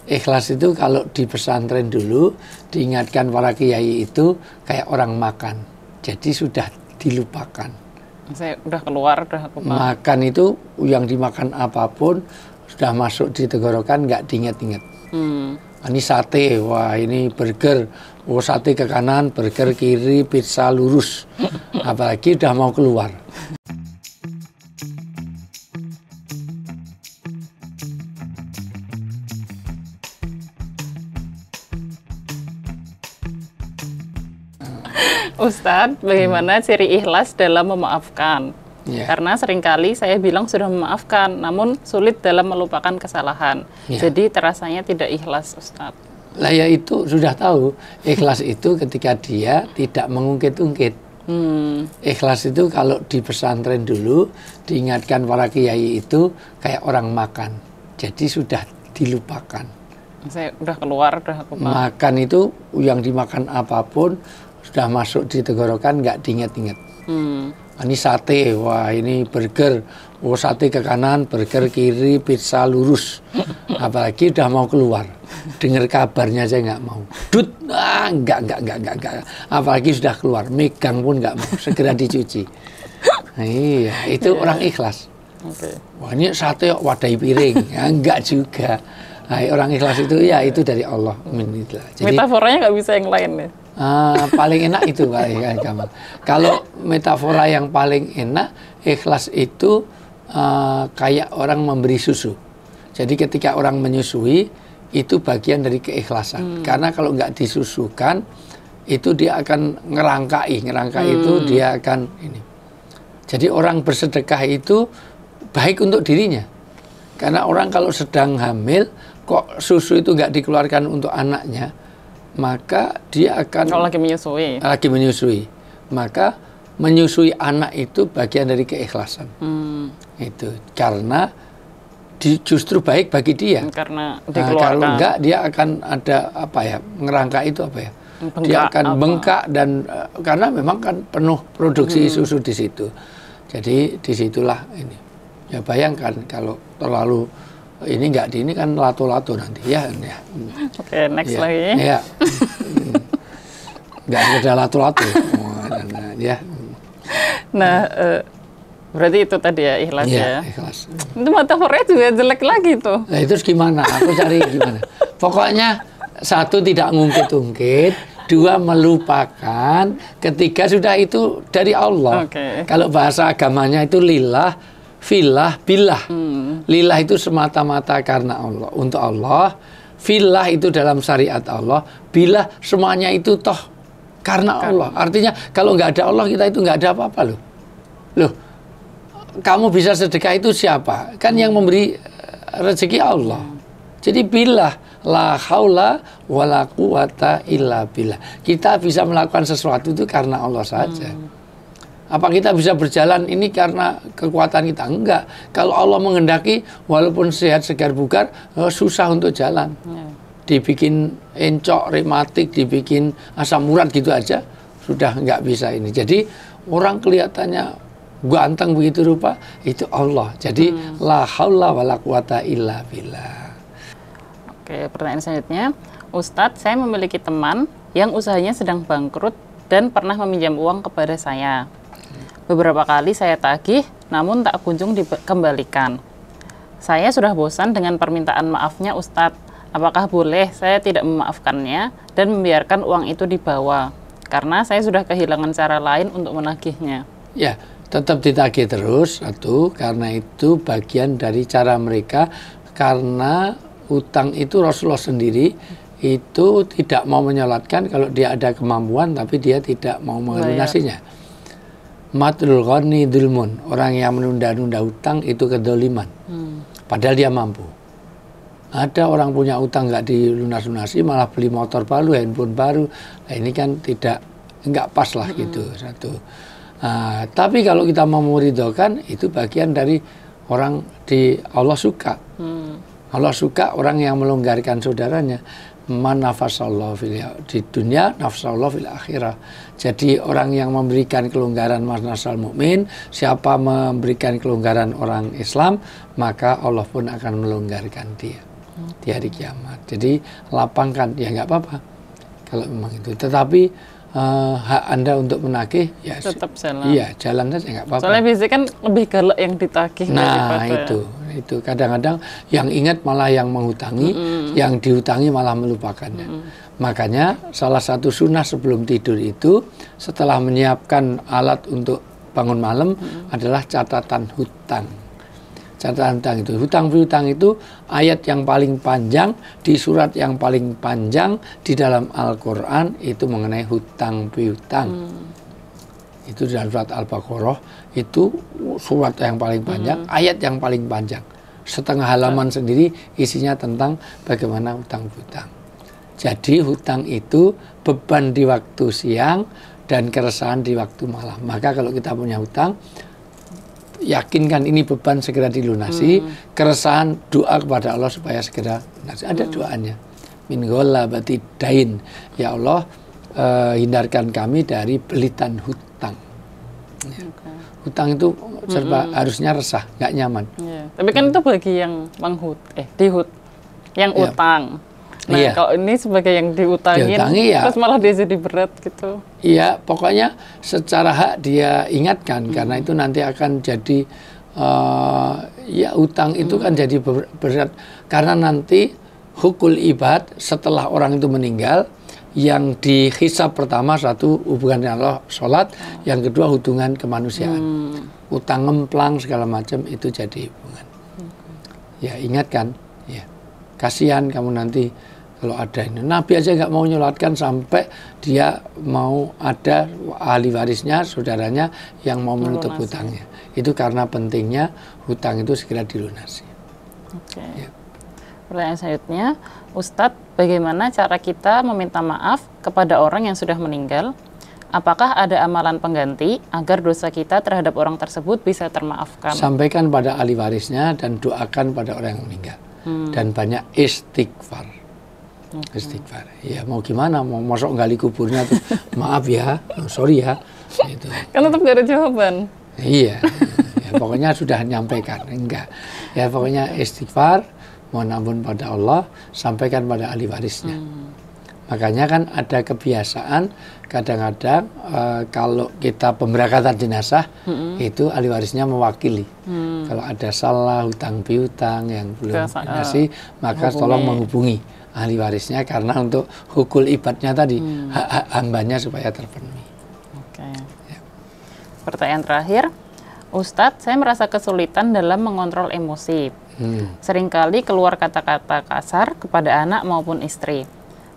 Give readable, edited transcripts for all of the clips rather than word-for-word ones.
Ikhlas itu kalau di pesantren dulu diingatkan para kiai itu kayak orang makan. Jadi sudah dilupakan. Saya udah keluar, makan itu yang dimakan apapun sudah masuk di tenggorokan, nggak diingat-ingat. Ini sate, wah ini burger, oh sate ke kanan, burger kiri, pizza lurus. Apalagi udah mau keluar. Ustadz, bagaimana ciri ikhlas dalam memaafkan? Karena seringkali saya bilang sudah memaafkan, namun sulit dalam melupakan kesalahan. Jadi terasanya tidak ikhlas, Ustadz. Lah ya itu sudah tahu, ikhlas itu ketika dia tidak mengungkit-ungkit. Ikhlas itu kalau di pesantren dulu diingatkan para kiai itu kayak orang makan. Jadi sudah dilupakan. Saya udah keluar, makan itu yang dimakan apapun sudah masuk di tenggorokan, nggak diingat-ingat. Ini sate, wah ini burger, oh sate ke kanan, burger kiri, pizza lurus. Apalagi udah mau keluar, dengar kabarnya saya nggak mau. Enggak. Apalagi sudah keluar, megang pun nggak mau, segera dicuci. Nah, iya, itu orang ikhlas. Wah ini sate wadai piring, ya, enggak juga. Nah, orang ikhlas itu ya itu dari Allah. Jadi, metaforanya nggak bisa yang lain ya? Paling enak itu Kamal. Kalau metafora yang paling enak, ikhlas itu kayak orang memberi susu. Jadi ketika orang menyusui itu bagian dari keikhlasan. Karena kalau nggak disusukan itu dia akan ngerangkai itu dia akan ini. Jadi orang bersedekah itu baik untuk dirinya. Karena orang kalau sedang hamil kok susu itu nggak dikeluarkan untuk anaknya, maka dia akan kalau lagi menyusui, maka menyusui anak itu bagian dari keikhlasan. Itu karena justru baik bagi dia. Karena kalau enggak dia akan ada ngerangka itu bengkak, dia akan bengkak dan karena memang kan penuh produksi susu di situ. Jadi disitulah ini. Ya bayangkan kalau terlalu ini kan lato-lato nanti ya. Oke, next lagi. Ya. Nggak sekedar lato-lato. Ya. Nah, berarti itu tadi ya ikhlas ya. Ikhlas. Itu metaforanya juga jelek lagi tuh. Nah, itu gimana? Aku cari gimana. Pokoknya satu tidak ngungkit-ungkit, dua melupakan, ketiga sudah itu dari Allah. Kalau bahasa agamanya itu lillah, fillah, billah. Lillah itu semata-mata karena Allah, untuk Allah. Fillah itu dalam syariat Allah. Billah semuanya itu toh karena Allah. Artinya kalau nggak ada Allah kita itu nggak ada apa-apa loh. Kamu bisa sedekah itu siapa? Kan yang memberi rezeki Allah. Jadi billah, la haula wala quwata illa billah. Kita bisa melakukan sesuatu itu karena Allah saja. Apa kita bisa berjalan ini karena kekuatan kita? Enggak. Kalau Allah menghendaki, walaupun sehat segar bugar, susah untuk jalan. Dibikin encok, rematik, dibikin asam urat gitu aja, sudah nggak bisa ini. Jadi orang kelihatannya ganteng begitu rupa, itu Allah. Jadi la haula wala quwata illa billah. Oke, pertanyaan selanjutnya. Ustadz, saya memiliki teman yang usahanya sedang bangkrut dan pernah meminjam uang kepada saya. Beberapa kali saya tagih, namun tak kunjung dikembalikan. Saya sudah bosan dengan permintaan maafnya, Ustadz. Apakah boleh saya tidak memaafkannya dan membiarkan uang itu dibawa? Karena saya sudah kehilangan cara lain untuk menagihnya. Ya, tetap ditagih terus, karena itu bagian dari cara mereka. Karena utang itu Rasulullah sendiri itu tidak mau menyolatkan kalau dia ada kemampuan, tapi dia tidak mau melunasinya. Matlul ghani dzulmun, orang yang menunda-nunda utang itu kedoliman. Padahal dia mampu. Ada orang punya utang nggak dilunas-lunasi, malah beli motor baru, handphone baru. Nah, ini kan nggak pas lah gitu. Satu. Tapi kalau kita mau meridhokan, itu bagian dari orang di Allah suka. Allah suka orang yang melonggarkan saudaranya. Man nafasallahu di dunia, nafasallahu fil akhirah. Jadi orang yang memberikan kelonggaran nasal mukmin, siapa memberikan kelonggaran orang Islam, maka Allah pun akan melonggarkan dia. di hari kiamat. Jadi lapangkan, ya nggak apa-apa kalau memang itu. Tetapi hak Anda untuk menagih ya tetap jalan. Iya, jalan saja nggak apa-apa. Soalnya biasanya kan lebih galak yang ditagih. Nah, itu kadang-kadang yang ingat malah yang menghutangi, yang dihutangi malah melupakannya. Makanya salah satu sunnah sebelum tidur itu setelah menyiapkan alat untuk bangun malam adalah catatan hutang. Catatan hutang itu, hutang piutang itu ayat yang paling panjang di surat yang paling panjang di dalam Al-Quran itu mengenai hutang piutang. Itu dalam surat Al-Baqarah itu surat yang paling panjang, ayat yang paling panjang. Setengah halaman sendiri isinya tentang bagaimana hutang piutang. Jadi hutang itu beban di waktu siang dan keresahan di waktu malam. Maka kalau kita punya hutang, yakinkan ini beban segera dilunasi, keresahan doa kepada Allah supaya segera lunasi. Ada doanya. Min ghalabati dain. Ya Allah, hindarkan kami dari belitan hutang. Ya. Hutang itu serba harusnya resah, nggak nyaman. Ya. Tapi kan itu bagi yang yang utang. Nah, kalau ini sebagai yang diutangin, terus malah dia jadi berat gitu. Iya, pokoknya secara hak dia ingatkan, karena itu nanti akan jadi, ya utang itu kan jadi berat. Karena nanti hukul ibad setelah orang itu meninggal, yang dihisab pertama satu hubungan dengan Allah, sholat, yang kedua hubungan kemanusiaan. Utang ngemplang segala macam itu jadi hubungan. Ya ingatkan, ya kasihan kamu nanti. Kalau ada ini, Nabi aja nggak mau nyolatkan sampai dia mau ada ahli warisnya, saudaranya yang mau menutup hutangnya. Itu karena pentingnya hutang itu segera dilunasi. Oke. Ya. Pertanyaan selanjutnya, Ustadz, bagaimana cara kita meminta maaf kepada orang yang sudah meninggal? Apakah ada amalan pengganti agar dosa kita terhadap orang tersebut bisa termaafkan? Sampaikan pada ahli warisnya dan doakan pada orang yang meninggal. Dan banyak istighfar. Istighfar. Ya mau gimana, mau masuk gali kuburnya tuh maaf ya, sorry ya. Gitu. Kan tetap gak ada jawaban. Iya, ya, pokoknya sudah nyampaikan, enggak. Ya pokoknya istighfar, mohon ampun pada Allah, sampaikan pada ahli warisnya. Makanya kan ada kebiasaan kadang-kadang kalau kita pemberangkatan jenazah itu ahli warisnya mewakili. Kalau ada salah hutang piutang yang belum lunasi, maka tolong menghubungi ahli warisnya karena untuk hukul ibadnya tadi hak hambanya supaya terpenuhi. Oke. Ya. Pertanyaan terakhir, Ustadz, saya merasa kesulitan dalam mengontrol emosi. Seringkali keluar kata-kata kasar kepada anak maupun istri.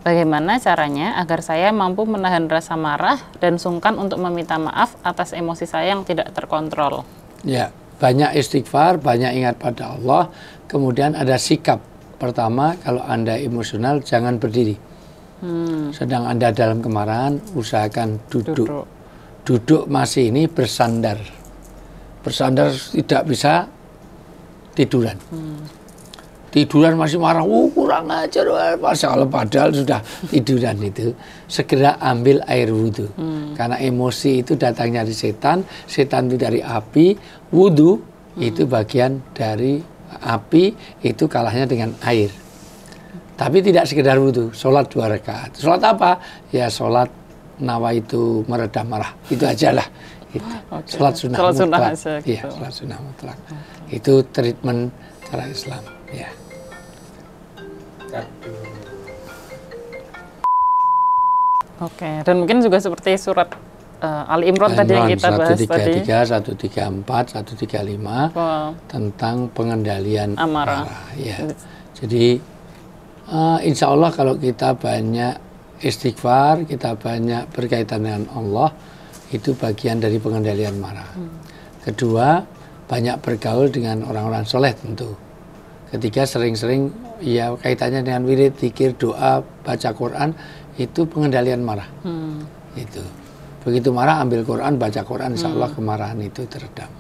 Bagaimana caranya agar saya mampu menahan rasa marah dan sungkan untuk meminta maaf atas emosi saya yang tidak terkontrol? Ya, banyak istighfar, banyak ingat pada Allah, kemudian ada sikap. Pertama, kalau Anda emosional, jangan berdiri. Sedang Anda dalam kemarahan, usahakan duduk. Duduk masih ini bersandar. Bersandar tidak bisa tiduran. Tiduran masih marah, kurang ajar, kalau padahal sudah tiduran itu. Segera ambil air wudhu. Karena emosi itu datangnya dari setan, setan itu dari api, wudhu itu bagian dari api, itu kalahnya dengan air. Tapi tidak sekedar wudhu, sholat 2 rakaat. Sholat apa? Ya sholat nawaitu meredam marah. Itu aja lah. Sholat sunnah mutlak. Iya, sholat sunnah mutlak. Itu treatment cara Islam. Ya. Oke, dan mungkin juga seperti surat Ali Imran tadi yang kita bahas tadi. 133, 134, 135 tentang pengendalian amarah. Ya. Jadi insya Allah kalau kita banyak istighfar, kita banyak berkaitan dengan Allah, itu bagian dari pengendalian marah. Kedua, banyak bergaul dengan orang-orang soleh tentu. Ketiga, sering-sering ya kaitannya dengan wirid, zikir, doa, baca Quran, itu pengendalian marah. Itu. Begitu marah, ambil Quran, baca Quran, insya Allah kemarahan itu teredam.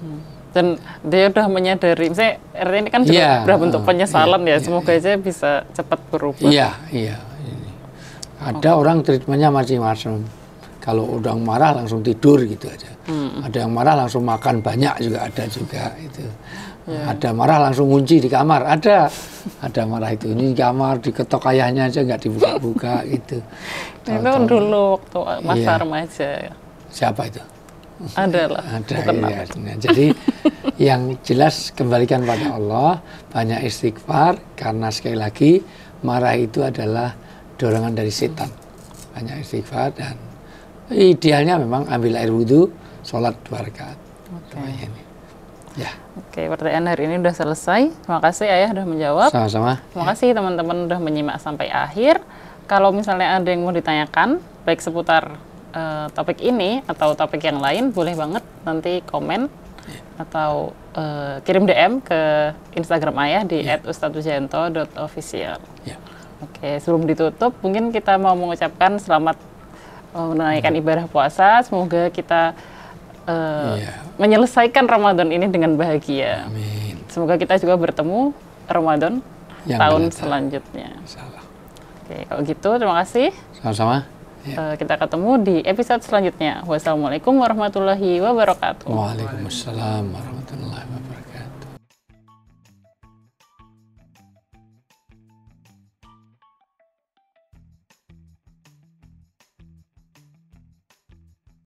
Dan dia udah menyadari, misalnya RT ini kan juga udah bentuk penyesalan semoga aja bisa cepat berubah. Iya. Ada orang treatmentnya macam-macam. Kalau udah marah langsung tidur gitu aja. Ada yang marah langsung makan banyak juga ada juga itu. Ada marah langsung ngunci di kamar, ada marah itu ini di kamar diketok ayahnya aja nggak dibuka-buka gitu. Itu dulu waktu masa remaja. Siapa itu? Ada lah. Ada. Iya. Nah, jadi yang jelas kembalikan pada Allah, banyak istighfar karena sekali lagi marah itu adalah dorongan dari setan. Banyak istighfar dan idealnya memang ambil air wudhu, sholat 2 rakaat. Ya. Oke, pertanyaan hari ini udah selesai. Terima kasih Ayah udah menjawab. Sama-sama. Terima kasih teman-teman udah menyimak sampai akhir. Kalau misalnya ada yang mau ditanyakan, baik seputar topik ini atau topik yang lain, boleh banget nanti komen atau kirim DM ke Instagram Ayah di @ustadzwijayanto.official. Oke, sebelum ditutup, mungkin kita mau mengucapkan selamat menunaikan ibadah puasa. Semoga kita menyelesaikan Ramadan ini dengan bahagia. Amin. Semoga kita juga bertemu Ramadan yang tahun selanjutnya. Oke, kalau gitu terima kasih. Sama-sama. Kita ketemu di episode selanjutnya. Wassalamualaikum warahmatullahi wabarakatuh. Waalaikumsalam warahmatullahi wabarakatuh.